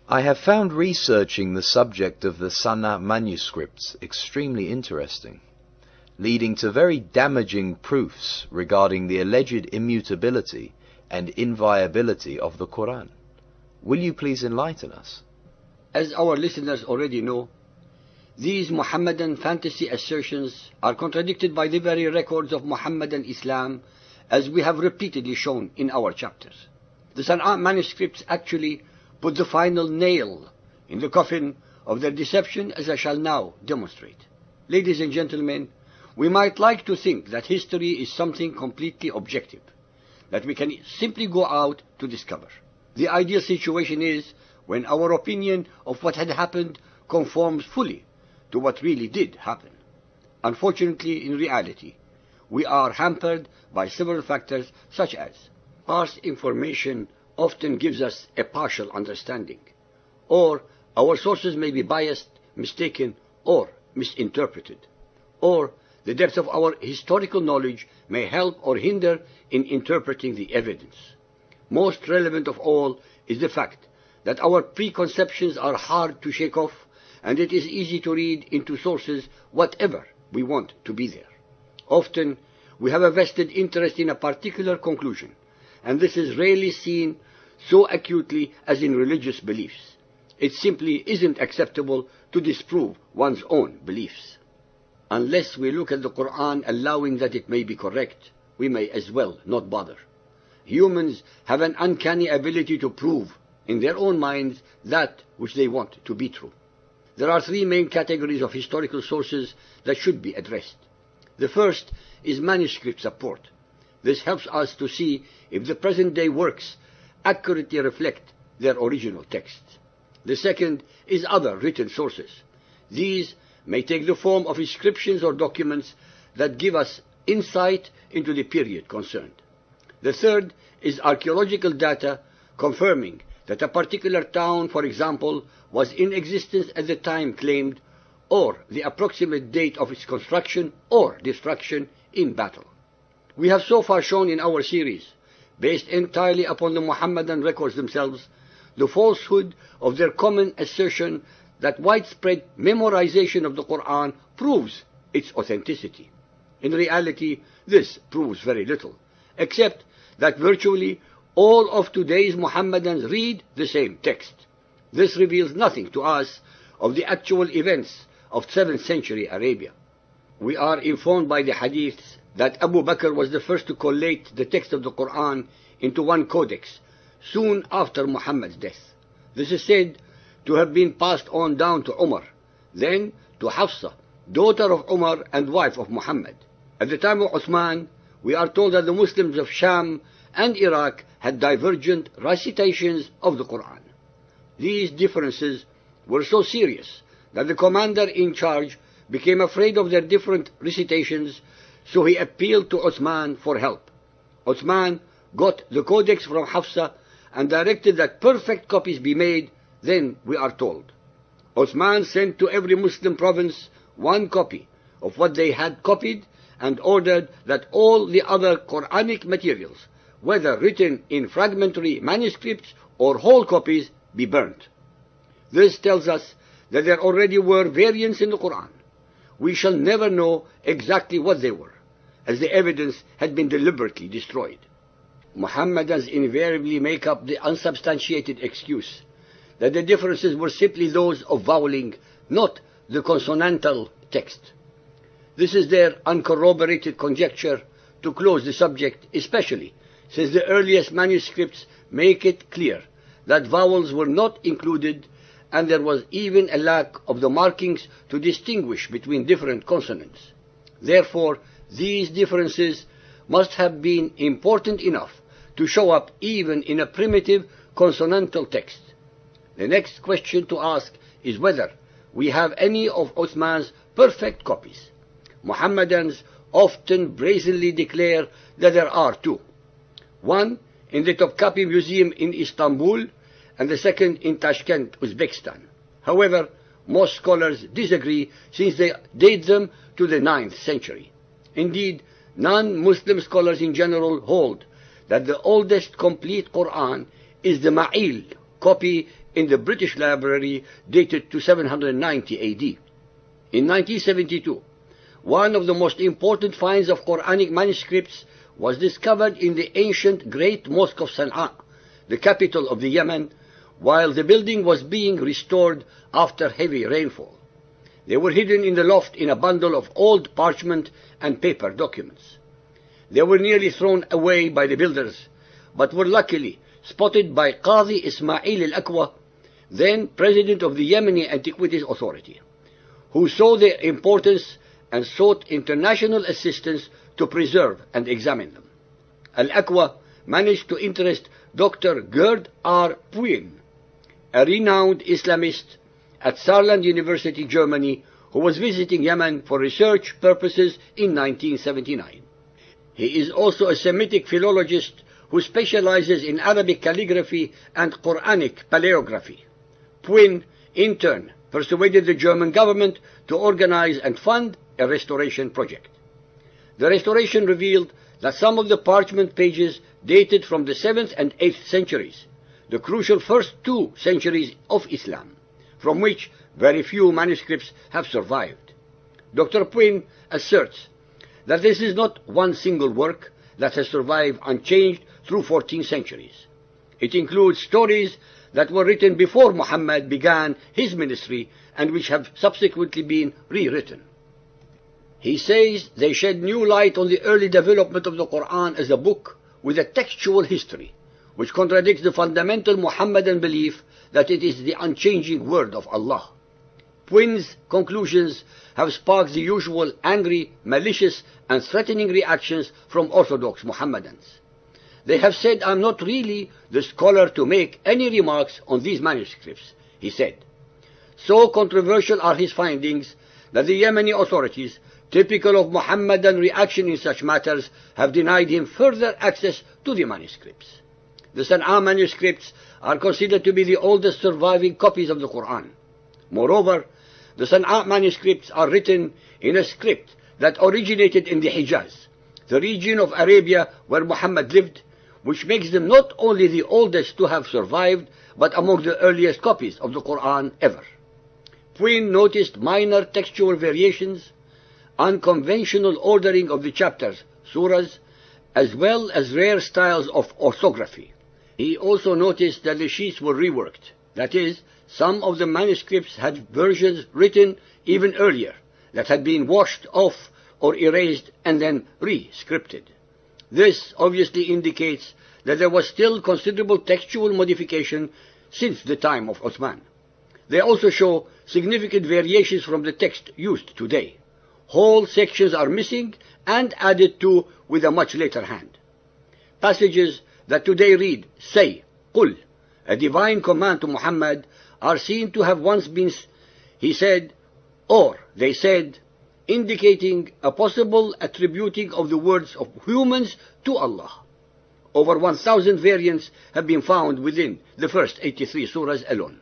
I have found researching the subject of the Sana manuscripts extremely interesting, leading to very damaging proofs regarding the alleged immutability and inviolability of the Quran. Will you please enlighten us? As our listeners already know, these Muhammadan fantasy assertions are contradicted by the very records of Muhammadan Islam, as we have repeatedly shown in our chapters. The Sana manuscripts actually put the final nail in the coffin of their deception, as I shall now demonstrate. Ladies and gentlemen, we might like to think that history is something completely objective, that we can simply go out to discover. The ideal situation is when our opinion of what had happened conforms fully to what really did happen. Unfortunately, in reality, we are hampered by several factors, such as sparse information often gives us a partial understanding, or our sources may be biased, mistaken, or misinterpreted, or the depth of our historical knowledge may help or hinder in interpreting the evidence. Most relevant of all is the fact that our preconceptions are hard to shake off, and it is easy to read into sources whatever we want to be there. Often, we have a vested interest in a particular conclusion, and this is rarely seen so acutely as in religious beliefs. It simply isn't acceptable to disprove one's own beliefs. Unless we look at the Quran allowing that it may be correct, we may as well not bother. Humans have an uncanny ability to prove in their own minds that which they want to be true. There are three main categories of historical sources that should be addressed. The first is manuscript support. This helps us to see if the present-day works accurately reflect their original texts. The second is other written sources. These may take the form of inscriptions or documents that give us insight into the period concerned. The third is archaeological data confirming that a particular town, for example, was in existence at the time claimed, or the approximate date of its construction or destruction in battle. We have so far shown in our series, based entirely upon the Muhammadan records themselves, the falsehood of their common assertion that widespread memorization of the Quran proves its authenticity. In reality, this proves very little, except that virtually all of today's Muhammadans read the same text. This reveals nothing to us of the actual events of 7th century Arabia. We are informed by the hadiths that Abu Bakr was the first to collate the text of the Quran into one codex soon after Muhammad's death. This is said to have been passed on down to Umar, then to Hafsa, daughter of Umar and wife of Muhammad. At the time of Uthman, we are told that the Muslims of Sham and Iraq had divergent recitations of the Quran. These differences were so serious that the commander in charge became afraid of their different recitations, so he appealed to Uthman for help. Uthman got the codex from Hafsa and directed that perfect copies be made. Then we are told Uthman sent to every Muslim province one copy of what they had copied and ordered that all the other Quranic materials, whether written in fragmentary manuscripts or whole copies, be burnt. This tells us that there already were variants in the Quran. We shall never know exactly what they were, as the evidence had been deliberately destroyed. Muhammadans invariably make up the unsubstantiated excuse that the differences were simply those of voweling, not the consonantal text. This is their uncorroborated conjecture to close the subject, especially since the earliest manuscripts make it clear that vowels were not included, and there was even a lack of the markings to distinguish between different consonants. Therefore, these differences must have been important enough to show up even in a primitive consonantal text. The next question to ask is whether we have any of Uthman's perfect copies. Muhammadans often brazenly declare that there are two. One in the Topkapi Museum in Istanbul, and the second in Tashkent, Uzbekistan. However, most scholars disagree since they date them to the 9th century. Indeed, non-Muslim scholars in general hold that the oldest complete Quran is the Ma'il copy in the British Library dated to 790 AD. In 1972, one of the most important finds of Quranic manuscripts was discovered in the ancient Great Mosque of Sana'a, the capital of the Yemen, while the building was being restored after heavy rainfall. They were hidden in the loft in a bundle of old parchment and paper documents. They were nearly thrown away by the builders, but were luckily spotted by Qadi Ismail al-Aqwa, then president of the Yemeni Antiquities Authority, who saw their importance and sought international assistance to preserve and examine them. Al-Aqwa managed to interest Dr. Gerd R. Puin, a renowned Islamist at Saarland University, Germany, who was visiting Yemen for research purposes in 1979. He is also a Semitic philologist who specializes in Arabic calligraphy and Quranic paleography. Puin, in turn, persuaded the German government to organize and fund a restoration project. The restoration revealed that some of the parchment pages dated from the 7th and 8th centuries, the crucial first 2 centuries of Islam, from which very few manuscripts have survived. Dr. Puin asserts that this is not one single work that has survived unchanged through 14 centuries. It includes stories that were written before Muhammad began his ministry and which have subsequently been rewritten. He says they shed new light on the early development of the Quran as a book with a textual history, which contradicts the fundamental Muhammadan belief that it is the unchanging word of Allah. Puin's conclusions have sparked the usual angry, malicious and threatening reactions from Orthodox Muhammadans. They have said, "I am not really the scholar to make any remarks on these manuscripts," he said. So controversial are his findings that the Yemeni authorities, typical of Muhammadan reaction in such matters, have denied him further access to the manuscripts. The Sana'a manuscripts are considered to be the oldest surviving copies of the Quran. Moreover, the Sana'a manuscripts are written in a script that originated in the Hijaz, the region of Arabia where Muhammad lived, which makes them not only the oldest to have survived, but among the earliest copies of the Quran ever. Puin noticed minor textual variations, unconventional ordering of the chapters, surahs, as well as rare styles of orthography. He also noticed that the sheets were reworked. That is, some of the manuscripts had versions written even earlier that had been washed off or erased and then re-scripted. This obviously indicates that there was still considerable textual modification since the time of Uthman. They also show significant variations from the text used today. Whole sections are missing and added to with a much later hand. Passages that today read, "Say, Qul," a divine command to Muhammad, are seen to have once been, he said, or they said, indicating a possible attributing of the words of humans to Allah. Over 1,000 variants have been found within the first 83 surahs alone.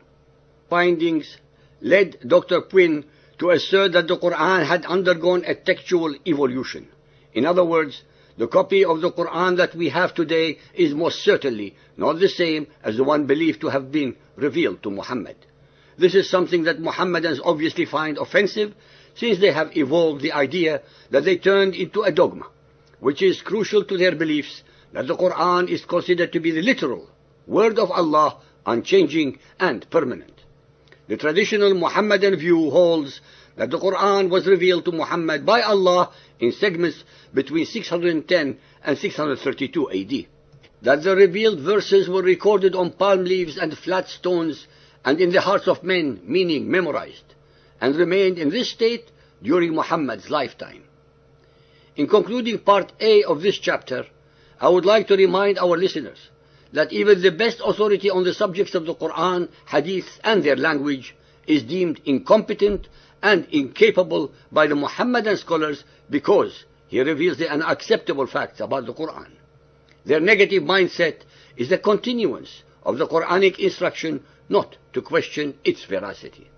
Findings led Dr. Puin to assert that the Quran had undergone a textual evolution. In other words, the copy of the Quran that we have today is most certainly not the same as the one believed to have been revealed to Muhammad. This is something that Muhammadans obviously find offensive, since they have evolved the idea that they turned into a dogma, which is crucial to their beliefs that the Quran is considered to be the literal word of Allah, unchanging and permanent. The traditional Muhammadan view holds that the Quran was revealed to Muhammad by Allah in segments between 610 and 632 AD. That the revealed verses were recorded on palm leaves and flat stones and in the hearts of men, meaning memorized, and remained in this state during Muhammad's lifetime. In concluding part A of this chapter, I would like to remind our listeners that even the best authority on the subjects of the Quran, Hadith and their language is deemed incompetent and incapable by the Muhammadan scholars because he reveals the unacceptable facts about the Quran. Their negative mindset is the continuance of the Quranic instruction not to question its veracity.